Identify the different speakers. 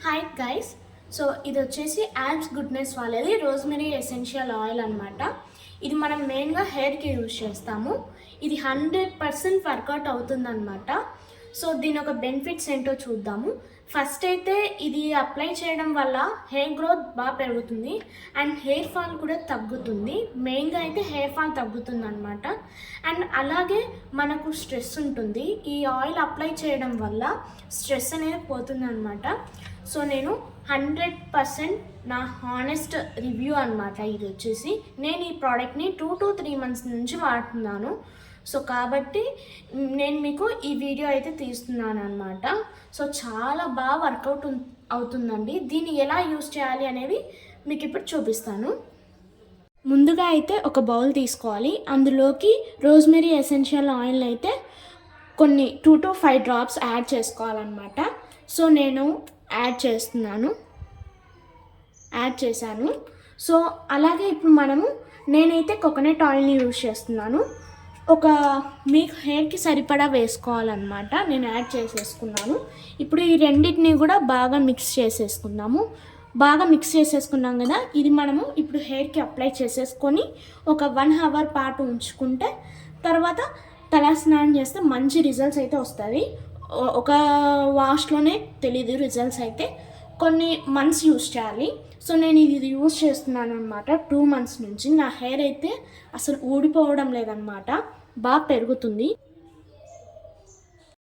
Speaker 1: Hi guys. So ఇది వచ్చేసి abs goodness వాళ్ళది రోజ్మెరీ ఎసెన్షియల్ ఆయిల్ అనమాట. ఇది మనం మెయిన్గా హెయిర్కి యూజ్ చేస్తాము. ఇది 100% వర్కౌట్ అవుతుందన్నమాట. సో దీని ఒక బెనిఫిట్స్ ఏంటో చూద్దాము. ఫస్ట్ అయితే ఇది అప్లై చేయడం వల్ల హెయిర్ గ్రోత్ బాగా పెరుగుతుంది అండ్ హెయిర్ ఫాల్ కూడా తగ్గుతుంది. మెయిన్గా అయితే హెయిర్ ఫాల్ తగ్గుతుంది అనమాట. అండ్ అలాగే మనకు స్ట్రెస్ ఉంటుంది. ఈ ఆయిల్ అప్లై చేయడం వల్ల స్ట్రెస్ అనేది పోతుంది అనమాట. సో నేను 100% నా హానెస్ట్ రివ్యూ అనమాట. ఇది వచ్చేసి నేను ఈ ప్రోడక్ట్ని 2 to 3 months నుంచి వాడుతున్నాను. సో కాబట్టి నేను మీకు ఈ వీడియో అయితే తీస్తున్నాను అనమాట. సో చాలా బాగా వర్కౌట్ అవుతుందండి. దీన్ని ఎలా యూస్ చేయాలి అనేది మీకు ఇప్పుడు చూపిస్తాను. ముందుగా అయితే ఒక బౌల్ తీసుకోవాలి. అందులోకి రోజ్మెరీ ఎసెన్షియల్ ఆయిల్ అయితే కొన్ని 2 to 5 drops యాడ్ చేసుకోవాలన్నమాట. సో నేను యాడ్ చేశాను. సో అలాగే ఇప్పుడు నేనైతే కోకోనట్ ఆయిల్ని యూజ్ చేస్తున్నాను. ఒక మీకు హెయిర్కి సరిపడా వేసుకోవాలన్నమాట. నేను యాడ్ చేసేసుకున్నాను. ఇప్పుడు ఈ రెండింటిని కూడా బాగా మిక్స్ చేసేసుకున్నాం కదా. ఇది మనము ఇప్పుడు హెయిర్కి అప్లై చేసేసుకొని ఒక 1 hour పాటు ఉంచుకుంటే తర్వాత తల స్నానం చేస్తే మంచి రిజల్ట్స్ అయితే వస్తుంది. ఒక వాష్లోనే తెలీదు రిజల్ట్స్ అయితే. కొన్ని మంత్స్ యూజ్ చేయాలి. సో నేను ఇది యూజ్ చేస్తున్నాను అనమాట 2 months నుంచి. నా హెయిర్ అయితే అసలు ఊడిపోవడం లేదనమాట, బాగా పెరుగుతుంది.